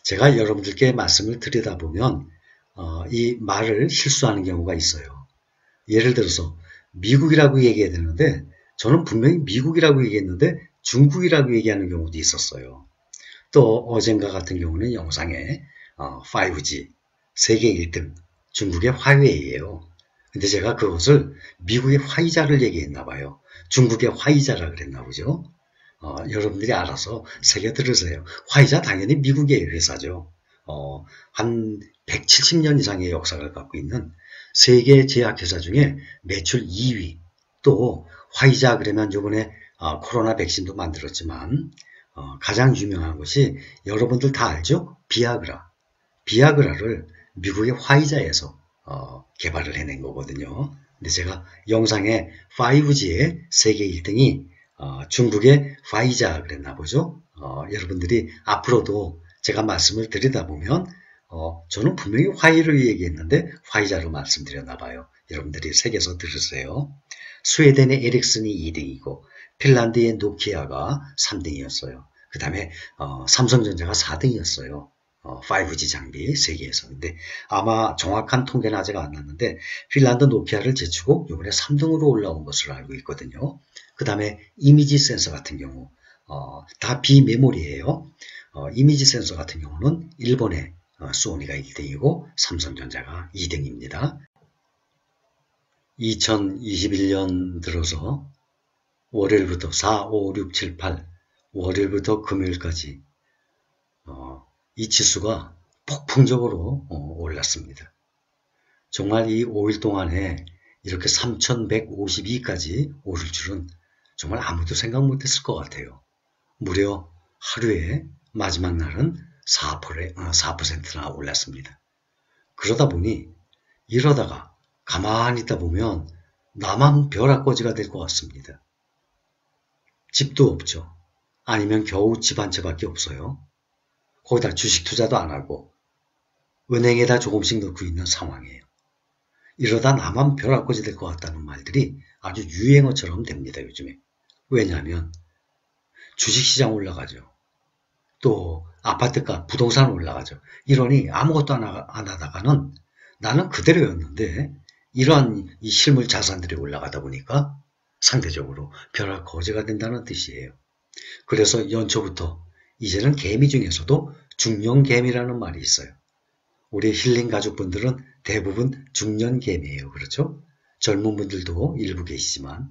제가 여러분들께 말씀을 드리다 보면 이 말을 실수하는 경우가 있어요. 예를 들어서 미국이라고 얘기해야 되는데 저는 분명히 미국이라고 얘기했는데 중국이라고 얘기하는 경우도 있었어요. 또 어젠가 같은 경우는 영상에 5G 세계 1등 중국의 화웨이예요. 근데 제가 그것을 미국의 화이자를 얘기했나 봐요. 중국의 화이자라 그랬나 보죠. 여러분들이 알아서 새겨 들으세요. 화이자 당연히 미국의 회사죠. 한 170년 이상의 역사를 갖고 있는 세계 제약회사 중에 매출 2위. 또 화이자 그러면 이번에 코로나 백신도 만들었지만 가장 유명한 것이 여러분들 다 알죠? 비아그라. 비아그라를 미국의 화이자에서 개발을 해낸 거거든요. 근데 제가 영상에 5G의 세계 1등이 중국의 화이자 그랬나 보죠. 여러분들이 앞으로도 제가 말씀을 드리다 보면 저는 분명히 화이를 얘기했는데 화이자로 말씀드렸나 봐요. 여러분들이 새겨서 들으세요. 스웨덴의 에릭슨이 2등이고 핀란드의 노키아가 3등이었어요. 그 다음에 삼성전자가 4등이었어요. 5G 장비 세계에서. 근데 아마 정확한 통계는 아직 안 났는데 핀란드 노키아를 제치고 이번에 3등으로 올라온 것으로 알고 있거든요. 그 다음에 이미지 센서 같은 경우 다 비메모리예요. 이미지 센서 같은 경우는 일본의 소니가 1등이고 삼성전자가 2등입니다. 2021년 들어서 월요일부터 4, 5, 6, 7, 8 월요일부터 금요일까지 이 지수가 폭풍적으로 올랐습니다. 정말 이 5일 동안에 이렇게 3152까지 오를 줄은 정말 아무도 생각 못했을 것 같아요. 무려 하루에 마지막 날은 4%나 올랐습니다. 그러다 보니 이러다가 가만히 있다 보면 나만 벼락거지가 될 것 같습니다. 집도 없죠. 아니면 겨우 집 한 채밖에 없어요. 거기다 주식 투자도 안 하고 은행에다 조금씩 넣고 있는 상황이에요. 이러다 나만 벼락거지 될 것 같다는 말들이 아주 유행어처럼 됩니다. 요즘에. 왜냐하면 주식시장 올라가죠. 또 아파트값, 부동산 올라가죠. 이러니 아무것도 안 하다가는 나는 그대로였는데 이러한 이 실물 자산들이 올라가다 보니까 상대적으로 벼락거지가 된다는 뜻이에요. 그래서 연초부터 이제는 개미 중에서도 중년개미라는 말이 있어요. 우리 힐링 가족분들은 대부분 중년개미예요. 그렇죠? 젊은 분들도 일부 계시지만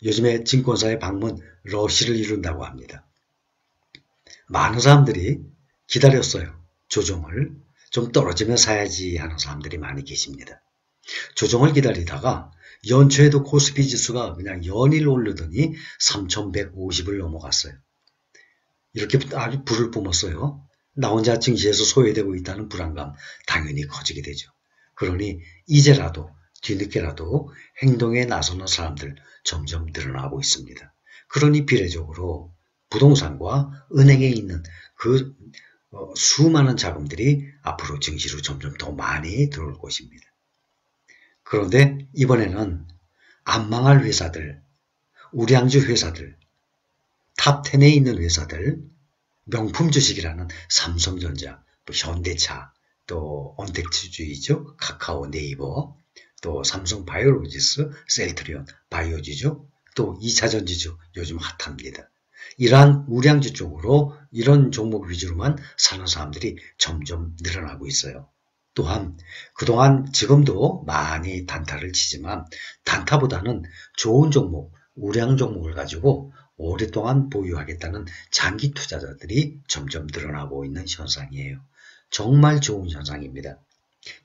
요즘에 증권사의 방문 러시를 이룬다고 합니다. 많은 사람들이 기다렸어요. 조정을. 좀 떨어지면 사야지 하는 사람들이 많이 계십니다. 조정을 기다리다가 연초에도 코스피 지수가 그냥 연일 오르더니 3150을 넘어갔어요. 이렇게 아주 불을 뿜었어요. 나 혼자 증시에서 소외되고 있다는 불안감 당연히 커지게 되죠. 그러니 이제라도 뒤늦게라도 행동에 나서는 사람들 점점 늘어나고 있습니다. 그러니 비례적으로 부동산과 은행에 있는 그 수많은 자금들이 앞으로 증시로 점점 더 많이 들어올 것입니다. 그런데 이번에는 안 망할 회사들, 우량주 회사들, 탑10에 있는 회사들, 명품 주식이라는 삼성전자, 현대차, 또 언택트주이죠. 카카오, 네이버, 또 삼성 바이오로지스, 셀트리온, 바이오지주, 또 2차전지주 요즘 핫합니다. 이러한 우량주 쪽으로 이런 종목 위주로만 사는 사람들이 점점 늘어나고 있어요. 또한 그동안 지금도 많이 단타를 치지만 단타보다는 좋은 종목, 우량 종목을 가지고 오랫동안 보유하겠다는 장기 투자자들이 점점 늘어나고 있는 현상이에요. 정말 좋은 현상입니다.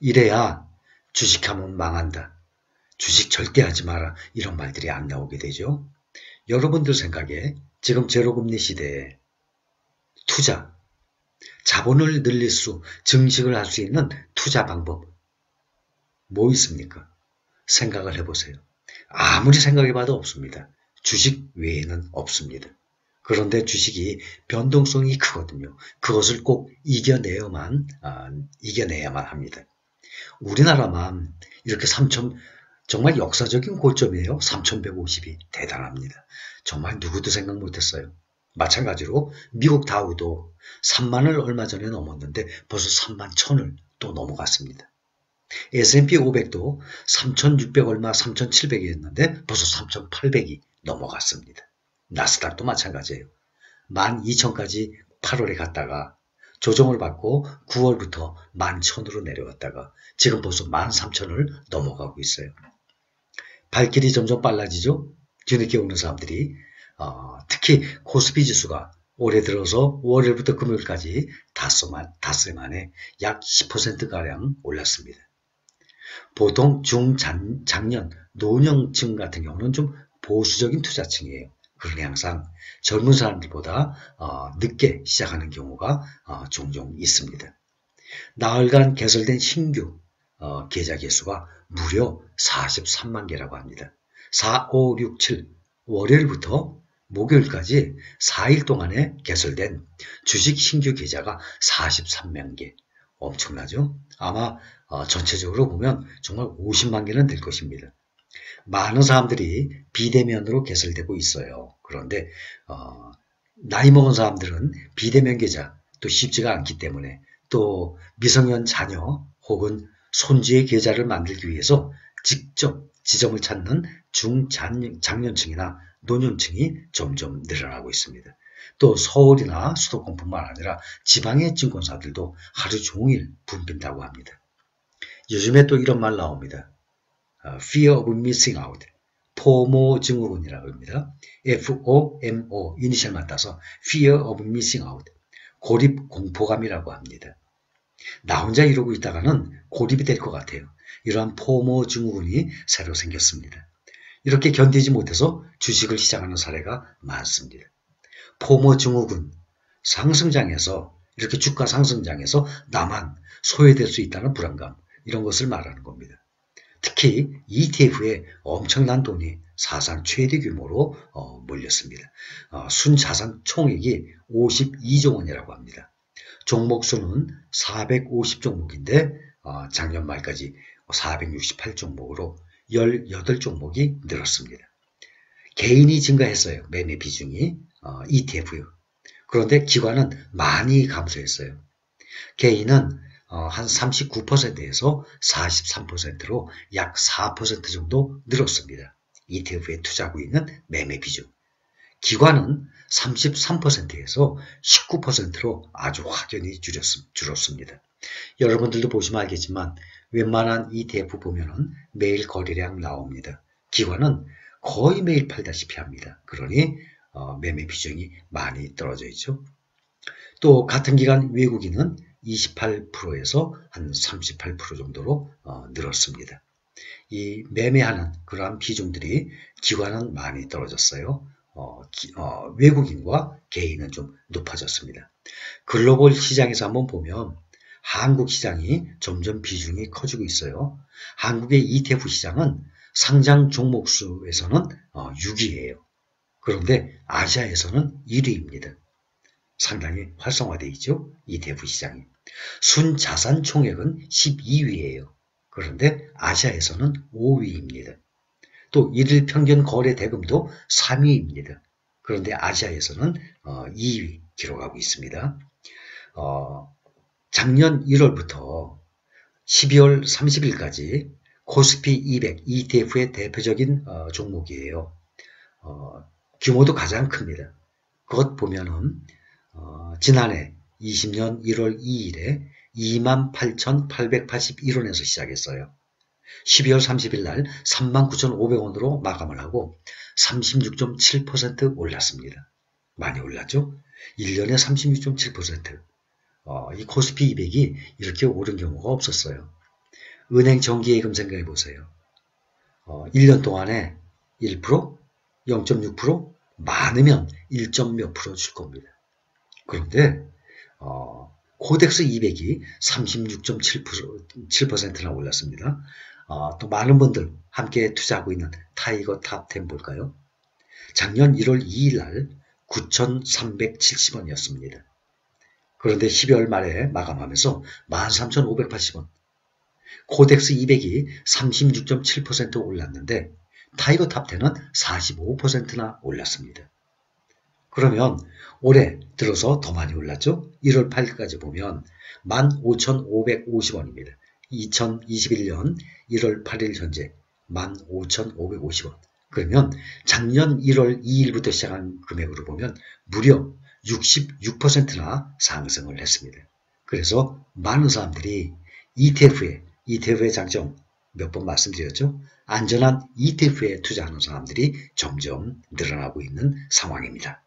이래야 주식하면 망한다. 주식 절대 하지 마라. 이런 말들이 안 나오게 되죠. 여러분들 생각에 지금 제로금리 시대에 투자, 자본을 늘릴 수, 증식을 할 수 있는 투자 방법 뭐 있습니까? 생각을 해보세요. 아무리 생각해봐도 없습니다. 주식 외에는 없습니다. 그런데 주식이 변동성이 크거든요. 그것을 꼭 이겨내야만 합니다. 우리나라만 이렇게 정말 역사적인 고점이에요. 3150이 대단합니다. 정말 누구도 생각 못했어요. 마찬가지로 미국 다우도 3만을 얼마 전에 넘었는데 벌써 3만 1천을 또 넘어갔습니다. S&P 500도 3,600 얼마 3,700이었는데 벌써 3,800이 넘어갔습니다. 나스닥도 마찬가지예요. 12,000까지 8월에 갔다가 조정을 받고 9월부터 11,000으로 내려왔다가 지금 벌써 13,000을 넘어가고 있어요. 발길이 점점 빨라지죠. 뒤늦게 오는 사람들이 특히 코스피 지수가 올해 들어서 월요일부터 금요일까지 닷새 만에 약 10%가량 올랐습니다. 보통 중장년 노년층 같은 경우는 좀 보수적인 투자층이에요. 그러니 항상 젊은 사람들보다 늦게 시작하는 경우가 종종 있습니다. 나흘간 개설된 신규 계좌 개수가 무려 43만 개라고 합니다. 4, 5, 6, 7 월요일부터 목요일까지 4일 동안에 개설된 주식 신규 계좌가 43만 개. 엄청나죠? 아마 전체적으로 보면 정말 50만 개는 될 것입니다. 많은 사람들이 비대면으로 개설되고 있어요. 그런데 나이 먹은 사람들은 비대면 계좌 또 쉽지가 않기 때문에 또 미성년 자녀 혹은 손주의 계좌를 만들기 위해서 직접 지점을 찾는 중장년층이나 노년층이 점점 늘어나고 있습니다. 또 서울이나 수도권뿐만 아니라 지방의 증권사들도 하루 종일 붐빈다고 합니다. 요즘에 또 이런 말 나옵니다. Fear of Missing Out, 포모 증후군이라고 합니다. FOMO 이니셜만 따서 Fear of Missing Out, 고립 공포감이라고 합니다. 나 혼자 이러고 있다가는 고립이 될 것 같아요. 이러한 포모 증후군이 새로 생겼습니다. 이렇게 견디지 못해서 주식을 시작하는 사례가 많습니다. 포모 증후군, 상승장에서 이렇게 주가 상승장에서 나만 소외될 수 있다는 불안감, 이런 것을 말하는 겁니다. 특히 ETF에 엄청난 돈이 사상 최대 규모로 몰렸습니다. 순자산 총액이 52조 원이라고 합니다. 종목 수는 450종목인데 작년 말까지 468종목으로 18종목이 늘었습니다. 개인이 증가했어요. 매매 비중이 ETF요. 그런데 기관은 많이 감소했어요. 개인은 한 39%에서 43%로 약 4% 정도 늘었습니다. ETF에 투자하고 있는 매매 비중. 기관은 33%에서 19%로 아주 확연히 줄었습니다. 여러분들도 보시면 알겠지만 웬만한 ETF 보면은 매일 거래량 나옵니다. 기관은 거의 매일 팔다시피 합니다. 그러니 매매 비중이 많이 떨어져 있죠. 또 같은 기간 외국인은 28%에서 한 38% 정도로 늘었습니다. 이 매매하는 그러한 비중들이 기관은 많이 떨어졌어요. 외국인과 개인은 좀 높아졌습니다. 글로벌 시장에서 한번 보면 한국 시장이 점점 비중이 커지고 있어요. 한국의 ETF 시장은 상장 종목 수에서는 6위예요. 그런데 아시아에서는 1위입니다. 상당히 활성화되어 있죠. ETF 시장이. 순자산 총액은 12위예요. 그런데 아시아에서는 5위입니다. 또 일일 평균 거래 대금도 3위입니다. 그런데 아시아에서는 2위 기록하고 있습니다. 작년 1월부터 12월 30일까지 코스피 200 ETF의 대표적인 종목이에요. 규모도 가장 큽니다. 그것 보면은 지난해 20년 1월 2일에 28,881원에서 시작했어요. 12월 30일 날 39,500원으로 마감을 하고 36.7% 올랐습니다. 많이 올랐죠? 1년에 36.7%. 이 코스피 200이 이렇게 오른 경우가 없었어요. 은행 정기예금 생각해 보세요. 1년 동안에 1%, 0.6%, 많으면 1몇 프로 줄 겁니다. 그런데 코덱스 200이 36.7%나 올랐습니다. 또 많은 분들 함께 투자하고 있는 타이거 탑10 볼까요? 작년 1월 2일 날 9,370원이었습니다. 그런데 12월 말에 마감하면서 13,580원. 코덱스 200이 36.7% 올랐는데 타이거 탑10은 45%나 올랐습니다. 그러면 올해 들어서 더 많이 올랐죠? 1월 8일까지 보면 15,550원입니다. 2021년 1월 8일 현재 15,550원. 그러면 작년 1월 2일부터 시작한 금액으로 보면 무려 66%나 상승을 했습니다. 그래서 많은 사람들이 ETF의 장점 몇 번 말씀드렸죠? 안전한 ETF에 투자하는 사람들이 점점 늘어나고 있는 상황입니다.